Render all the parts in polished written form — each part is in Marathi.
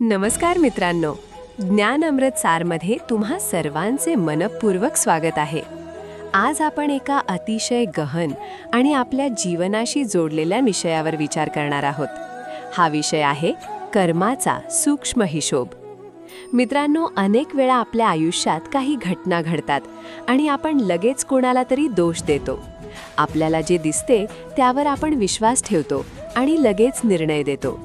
नमस्कार मित्रांनो, ज्ञान अमृत सारमध्ये तुम्हा सर्वांचे मनपूर्वक स्वागत आहे. आज आपण एका अतिशय गहन आणि आपल्या जीवनाशी जोडलेल्या विषयावर विचार करणार आहोत. हा विषय आहे कर्माचा सूक्ष्म हिशोब. मित्रांनो, अनेक वेळा आपल्या आयुष्यात काही घटना घडतात आणि आपण लगेच कोणाला तरी दोष देतो. आपल्याला जे दिसते त्यावर आपण विश्वास ठेवतो आणि लगेच निर्णय देतो.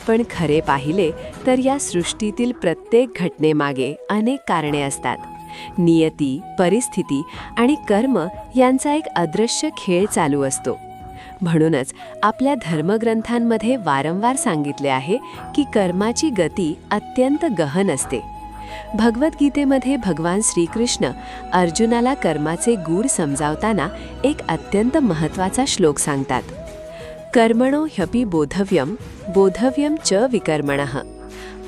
पण खरे पाहिले तर या सृष्टीतील प्रत्येक घटनेमागे अनेक कारणे असतात. नियती, परिस्थिती आणि कर्म यांचा एक अदृश्य खेळ चालू असतो. म्हणूनच आपल्या धर्मग्रंथांमध्ये वारंवार सांगितले आहे की कर्माची गती अत्यंत गहन असते. भगवद्गीतेमध्ये भगवान श्रीकृष्ण अर्जुनाला कर्माचे गूढ समजावताना एक अत्यंत महत्त्वाचा श्लोक सांगतात. कर्मणो ह्यपि बोधव्यम बोधव्यम च विकर्मणः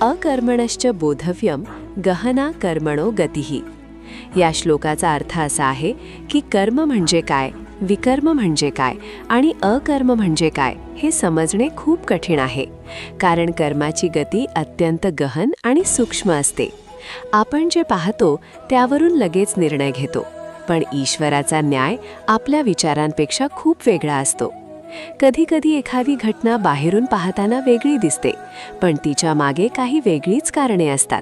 अकर्मणश्च बोधव्यम गहना कर्मणो गतिः. या श्लोकाचा अर्थ असा आहे की कर्म म्हणजे काय, विकर्म म्हणजे काय आणि अकर्म म्हणजे काय हे समजणे खूप कठीण आहे, कारण कर्माची गती अत्यंत गहन आणि सूक्ष्म असते. आपण जे पाहतो त्यावरून लगेच निर्णय घेतो, पण ईश्वराचा न्याय आपल्या विचारांपेक्षा खूप वेगळा असतो. कधीकधी एखादी घटना बाहेरून पाहताना वेगळी दिसते, पण तिच्या मागे काही वेगळीच कारणे असतात.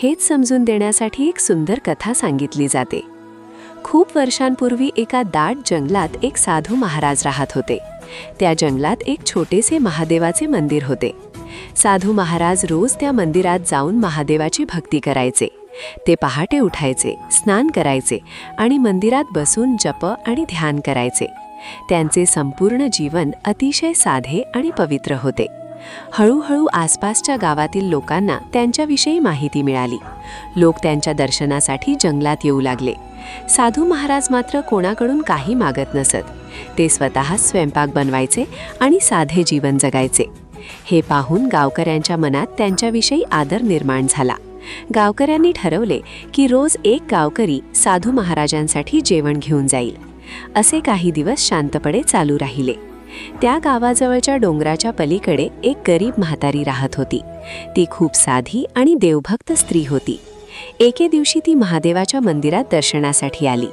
हेच समजून देण्यासाठी एक सुंदर कथा सांगितली जाते. खूप वर्षांपूर्वी एका दाट जंगलात एक साधू महाराज राहत होते. त्या जंगलात एक छोटेसे महादेवाचे मंदिर होते. साधू महाराज रोज त्या मंदिरात जाऊन महादेवाची भक्ती करायचे. ते पहाटे उठायचे, स्नान करायचे आणि मंदिरात बसून जप आणि ध्यान करायचे. त्यांचे संपूर्ण जीवन अतिशय साधे आणि पवित्र होते. हळूहळू आसपासच्या गावातील लोकांना त्यांच्याविषयी माहिती मिळाली. लोक त्यांच्या दर्शनासाठी जंगलात येऊ लागले. साधू महाराज मात्र कोणाकडून काही मागत नसत. ते स्वतः स्वयंपाक बनवायचे आणि साधे जीवन जगायचे. हे पाहून गावकऱ्यांच्या मनात त्यांच्याविषयी आदर निर्माण झाला. गावकऱ्यांनी ठरवले की रोज एक गावकरी साधू महाराजांसाठी जेवण घेऊन जाईल. असे काही दिवस शांतपणे चालू राहिले. त्या गावाजवळच्या डोंगराच्या पलीकडे एक गरीब म्हातारी राहत होती. ती खूप साधी आणि देवभक्त स्त्री होती. एके दिवशी ती महादेवाच्या मंदिरात दर्शनासाठी आली.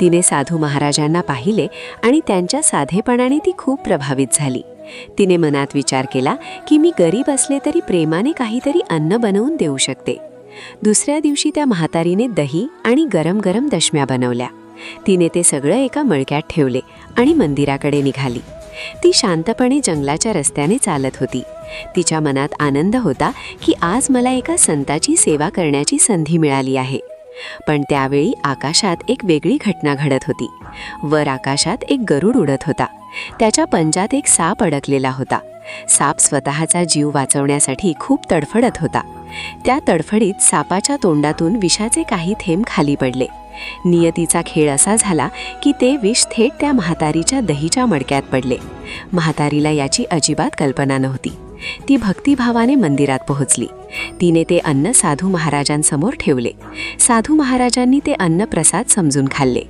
तिने साधू महाराजांना पाहिले आणि त्यांच्या साधेपणाने ती खूप प्रभावित झाली. तिने मनात विचार केला की मी गरीब असले तरी प्रेमाने काहीतरी अन्न बनवून देऊ शकते. दुसऱ्या दिवशी त्या म्हातारीने दही आणि गरम गरम दशम्या बनवल्या. तिने ते सगळं एका मळक्यात ठेवले आणि मंदिराकडे निघाली. ती शांतपणे जंगलाच्या रस्त्याने चालत होती. तिच्या मनात आनंद होता की आज मला एका संताची सेवा करण्याची संधी मिळाली आहे. पण त्यावेळी आकाशात एक वेगळी घटना घडत होती. वर आकाशात एक गरुड उडत होता. त्याच्या पंजात एक साप अडकलेला होता. साप स्वतःचा जीव वाचवण्यासाठी खूप तडफडत होता. त्या तडफडीत सापाच्या तोंडातून विषाचे काही थेंब खाली पडले. नियतीचा खेळ असा झाला की ते विष थेट त्या म्हातारीच्या दहीच्या मडक्यात पडले. म्हातारीला याची अजिबात कल्पना नव्हती. ती भक्तिभावाने मंदिरात पोहोचली. तिने ते अन्न साधू महाराजांसमोर ठेवले. साधू महाराजांनी ते अन्न प्रसाद समजून खाल्ले.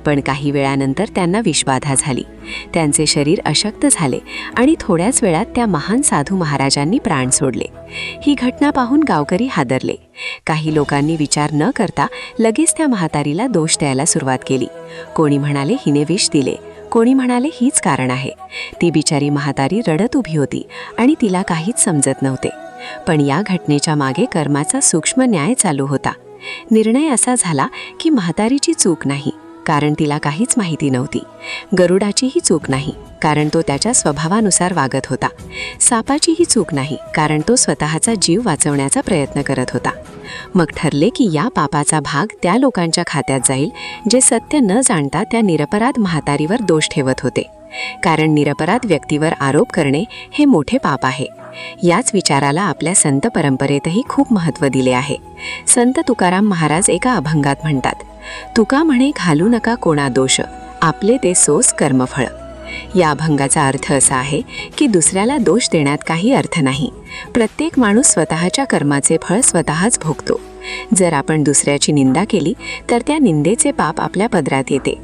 पण काही वेळानंतर त्यांना विषबाधा झाली. त्यांचे शरीर अशक्त झाले आणि थोड्याच वेळात त्या महान साधू महाराजांनी प्राण सोडले. ही घटना पाहून गावकरी हादरले. काही लोकांनी विचार न करता लगेच त्या म्हातारीला दोष द्यायला सुरुवात केली. कोणी म्हणाले हिने विष दिले, कोणी म्हणाले हीच कारण आहे. ती बिचारी म्हातारी रडत उभी होती आणि तिला काहीच समजत नव्हते. पण या घटनेच्या मागे कर्माचा सूक्ष्म न्याय चालू होता. निर्णय असा झाला की म्हातारीची चूक नाही, कारण तिला काहीच माहिती नव्हती. गरुडाचीही चूक नाही, कारण तो त्याच्या स्वभावानुसार वागत होता. सापाचीही चूक नाही, कारण तो स्वतःचा जीव वाचवण्याचा प्रयत्न करत होता. मग ठरले की या पापाचा भाग त्या लोकांच्या खात्यात जाईल जे सत्य न जाणता त्या निरपराध म्हातारीवर दोष ठेवत होते, कारण निरपराध व्यक्तीवर आरोप करणे हे मोठे पाप आहे. याच विचाराला आपल्या संत परंपरेतही खूप महत्त्व दिले आहे. संत तुकाराम महाराज एका अभंगात म्हणतात, तुका म्हणे घालू नका कोणा दोष, आपले ते सोस कर्मफळ. या अभंगाचा अर्थ असा आहे की दुसऱ्याला दोष देण्यात काही अर्थ नाही. प्रत्येक माणूस स्वतःच्या कर्माचे फळ स्वतःच भोगतो. जर आपण दुसऱ्याची निंदा केली तर त्या निंदेचे पाप आपल्या पदरात येते.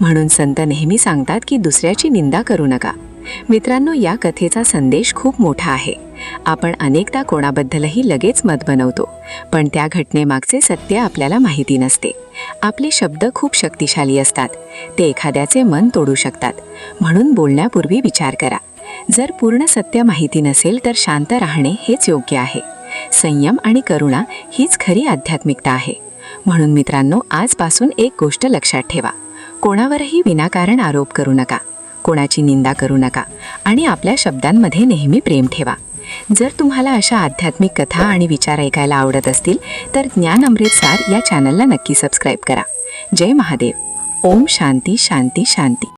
म्हणून संत नेहमी सांगतात की दुसऱ्याची निंदा करू नका. मित्रांनो, या कथेचा संदेश खूप मोठा आहे. आपण अनेकदा कोणाबद्दलही लगेच मत बनवतो, पण त्या घटनेमागचे सत्य आपल्याला माहिती नसते. आपले शब्द खूप शक्तिशाली असतात. ते एखाद्याचे मन तोडू शकतात. म्हणून बोलण्यापूर्वी विचार करा. जर पूर्ण सत्य माहिती नसेल तर शांत राहणे हेच योग्य आहे. संयम आणि करुणा हीच खरी आध्यात्मिकता आहे. म्हणून मित्रांनो, आजपासून एक गोष्ट लक्षात ठेवा. कोणावरही विनाकारण आरोप करू नका, कोणाची निंदा करू नका आणि आपल्या शब्दांमध्ये नेहमी प्रेम ठेवा. जर तुम्हाला अशा आध्यात्मिक कथा आणि विचार ऐकायला आवडत असतील तर ज्ञान अमृतसार या चॅनलला नक्की सबस्क्राईब करा. जय महादेव. ओम शांती शांती शांती.